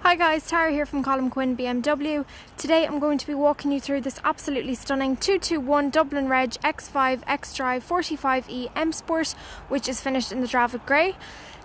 Hi guys, Tara here from Colm Quinn BMW. Today I'm going to be walking you through this absolutely stunning 221 Dublin Reg X5 xDrive45e M Sport, which is finished in the Dravid Grey.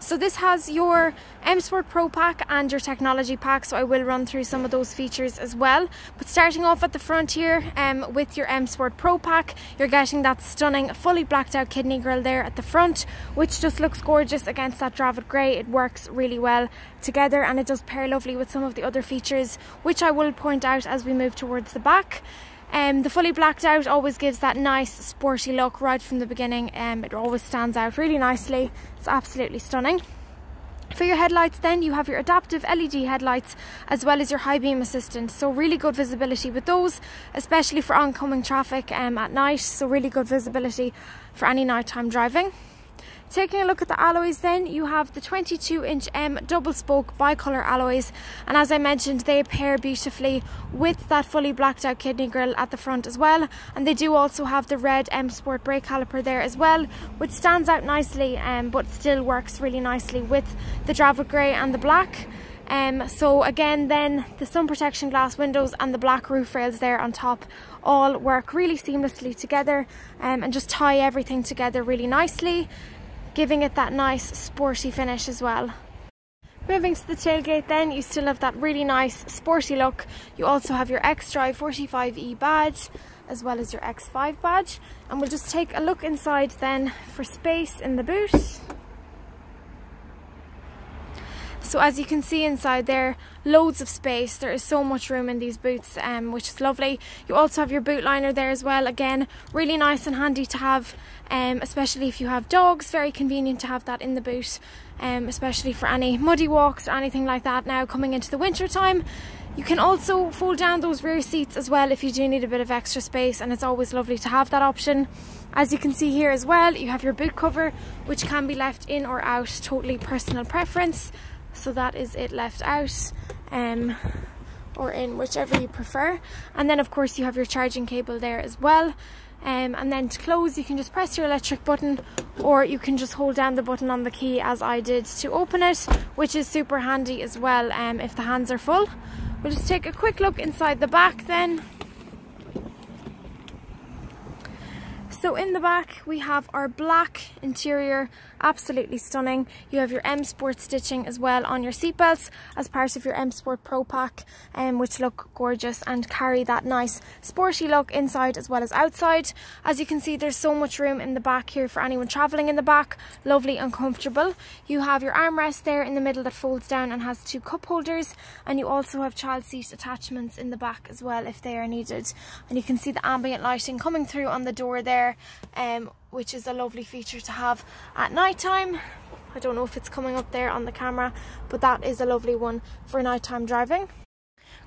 So this has your M Sport Pro pack and your technology pack, so I will run through some of those features as well. But starting off at the front here, with your M Sport Pro pack, you're getting that stunning fully blacked out kidney grille there at the front, which just looks gorgeous against that Dravid Grey. It works really well together and it does pair lovely with some of the other features, which I will point out as we move towards the back. The fully blacked out always gives that nice sporty look right from the beginning. It always stands out really nicely. It's absolutely stunning. For your headlights then, you have your adaptive LED headlights as well as your high beam assistant, so really good visibility with those, especially for oncoming traffic at night, so really good visibility for any nighttime driving. Taking a look at the alloys then, you have the 22-inch M double spoke bicolour alloys, and as I mentioned, they pair beautifully with that fully blacked out kidney grille at the front as well, and they do also have the red M Sport brake caliper there as well, which stands out nicely but still works really nicely with the Dravid Grey and the black. So again then, the sun protection glass windows and the black roof rails there on top all work really seamlessly together and just tie everything together really nicely, giving it that nice sporty finish as well. Moving to the tailgate then, you still have that really nice sporty look. You also have your xDrive45e badge as well as your X5 badge, and we'll just take a look inside then for space in the boot. So as you can see inside there, loads of space. There is so much room in these boots, which is lovely. You also have your boot liner there as well. Again, really nice and handy to have, especially if you have dogs. Very convenient to have that in the boot, especially for any muddy walks or anything like that now coming into the winter time. You can also fold down those rear seats as well if you do need a bit of extra space, and it's always lovely to have that option. As you can see here as well, you have your boot cover, which can be left in or out, totally personal preference. So that is it left out or in, whichever you prefer. And then of course you have your charging cable there as well, and then to close you can just press your electric button, or you can just hold down the button on the key as I did to open it, which is super handy as well if the hands are full. We'll just take a quick look inside the back then. So in the back we have our black interior, absolutely stunning. You have your M Sport stitching as well on your seatbelts as part of your M Sport Pro pack, which look gorgeous and carry that nice sporty look inside as well as outside. As you can see, there's so much room in the back here for anyone travelling in the back, lovely and comfortable. You have your armrest there in the middle that folds down and has two cup holders, and you also have child seat attachments in the back as well if they are needed. And you can see the ambient lighting coming through on the door there, which is a lovely feature to have at night time. I don't know if it's coming up there on the camera, but that is a lovely one for nighttime driving.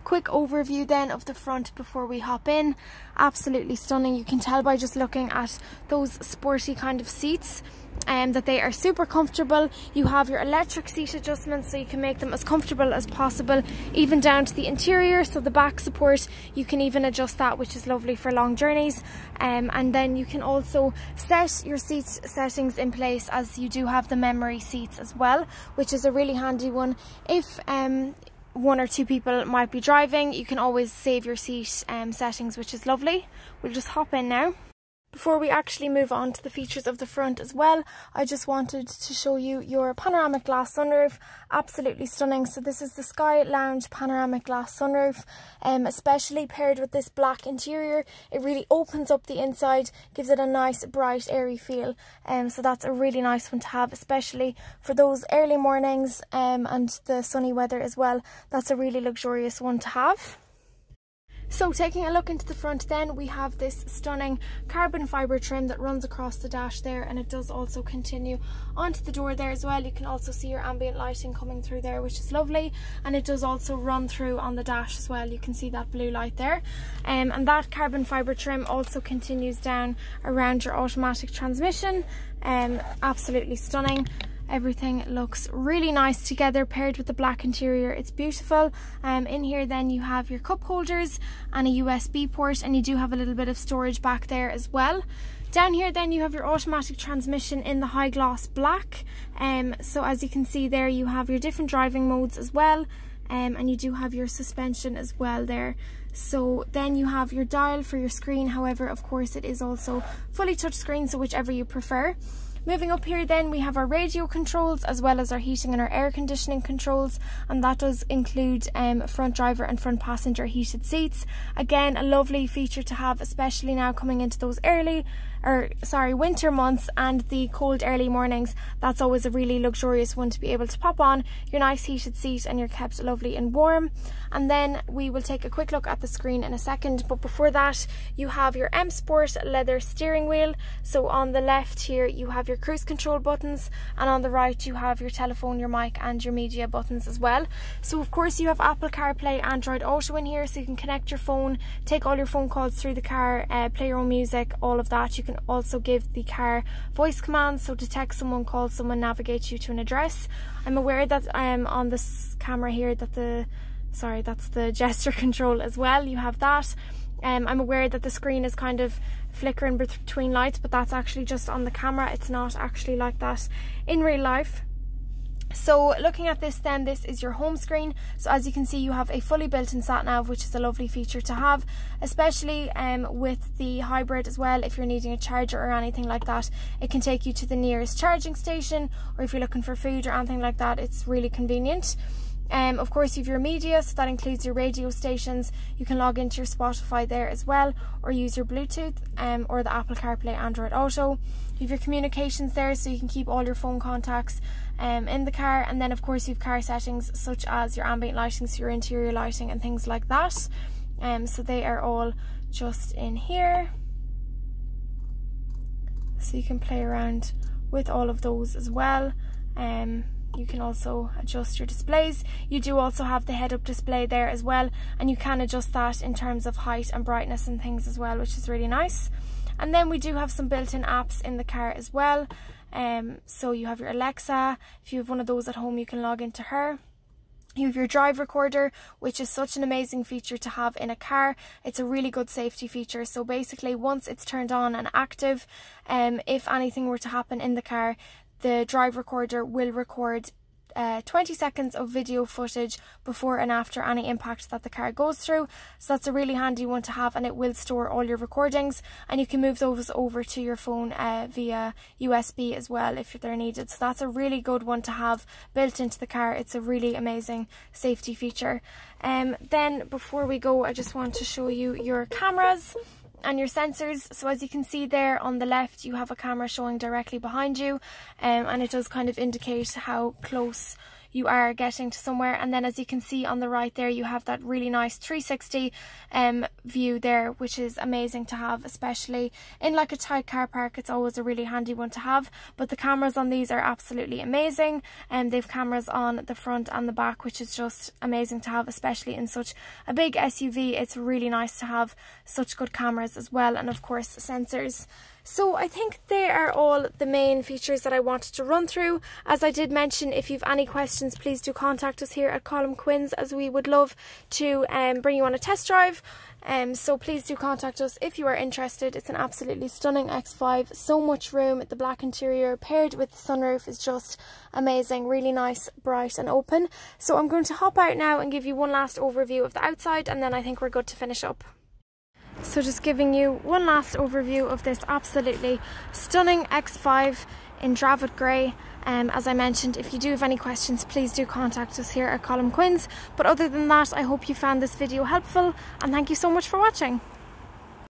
Quick overview then of the front before we hop in. Absolutely stunning. You can tell by just looking at those sporty kind of seats that they are super comfortable. You have your electric seat adjustments, so you can make them as comfortable as possible, even down to the interior. So the back support, you can even adjust that, which is lovely for long journeys. And then you can also set your seat settings in place, as you do have the memory seats as well, which is a really handy one. If one or two people might be driving, you can always save your seat settings, which is lovely. We'll just hop in now. Before we actually move on to the features of the front as well, I just wanted to show you your panoramic glass sunroof. Absolutely stunning. So this is the Sky Lounge panoramic glass sunroof, especially paired with this black interior. It really opens up the inside, gives it a nice bright airy feel, so that's a really nice one to have, especially for those early mornings and the sunny weather as well. That's a really luxurious one to have. So taking a look into the front then, we have this stunning carbon fibre trim that runs across the dash there, and it does also continue onto the door there as well. You can also see your ambient lighting coming through there, which is lovely, and it does also run through on the dash as well. You can see that blue light there, and that carbon fibre trim also continues down around your automatic transmission. Absolutely stunning. Everything looks really nice together, paired with the black interior. It's beautiful. In here then you have your cup holders and a USB port, and you do have a little bit of storage back there as well. Down here then you have your automatic transmission in the high gloss black. So as you can see there, you have your different driving modes as well. and you do have your suspension as well there. So then you have your dial for your screen. However, of course, it is also fully touchscreen, so whichever you prefer. Moving up here then, we have our radio controls as well as our heating and our air conditioning controls, and that does include front driver and front passenger heated seats. Again, a lovely feature to have, especially now coming into those winter months and the cold early mornings. That's always a really luxurious one to be able to pop on your nice heated seat and you're kept lovely and warm. And then we will take a quick look at the screen in a second, but before that you have your M Sport leather steering wheel. So on the left here you have your cruise control buttons, and on the right you have your telephone, your mic and your media buttons as well. So of course you have Apple CarPlay, Android Auto in here, so you can connect your phone, take all your phone calls through the car, play your own music, all of that. You can also give the car voice commands, so to text someone, call someone, navigate you to an address. I'm aware that on this camera here that that's the gesture control as well, you have that. I'm aware that the screen is kind of flickering between lights, but that's actually just on the camera. It's not actually like that in real life. So looking at this then, this is your home screen. So as you can see, you have a fully built-in sat-nav, which is a lovely feature to have, especially with the hybrid as well. If you're needing a charger or anything like that, it can take you to the nearest charging station, or if you're looking for food or anything like that, it's really convenient. Of course, you have your media, so that includes your radio stations. You can log into your Spotify there as well, or use your Bluetooth or the Apple CarPlay, Android Auto. You have your communications there, so you can keep all your phone contacts in the car. And then of course you have car settings such as your ambient lighting, so your interior lighting and things like that. So they are all just in here, so you can play around with all of those as well. You can also adjust your displays. You do also have the head-up display there as well, and you can adjust that in terms of height and brightness and things as well, which is really nice. And then we do have some built-in apps in the car as well. So you have your Alexa. If you have one of those at home, you can log into her. You have your drive recorder, which is such an amazing feature to have in a car. It's a really good safety feature. So basically, once it's turned on and active, if anything were to happen in the car, the drive recorder will record 20 seconds of video footage before and after any impact that the car goes through. So that's a really handy one to have, and it will store all your recordings, and you can move those over to your phone via USB as well if they're needed. So that's a really good one to have built into the car. It's a really amazing safety feature. Then before we go, I just want to show you your cameras and your sensors. So as you can see there on the left, you have a camera showing directly behind you, and it does kind of indicate how close you are getting to somewhere. And then as you can see on the right there, you have that really nice 360 view there, which is amazing to have, especially in like a tight car park. It's always a really handy one to have. But the cameras on these are absolutely amazing, and they've cameras on the front and the back, which is just amazing to have, especially in such a big SUV. It's really nice to have such good cameras as well, and of course sensors. So I think they are all the main features that I wanted to run through. As I did mention, if you've any questions, please do contact us here at Colm Quinn's, as we would love to bring you on a test drive. So please do contact us if you are interested. It's an absolutely stunning X5, so much room. The black interior paired with the sunroof is just amazing, really nice, bright and open. So I'm going to hop out now and give you one last overview of the outside, and then I think we're good to finish up. So just giving you one last overview of this absolutely stunning X5 in Dravid Grey. As I mentioned, if you do have any questions, please do contact us here at Colm Quinn's. But other than that, I hope you found this video helpful, and thank you so much for watching.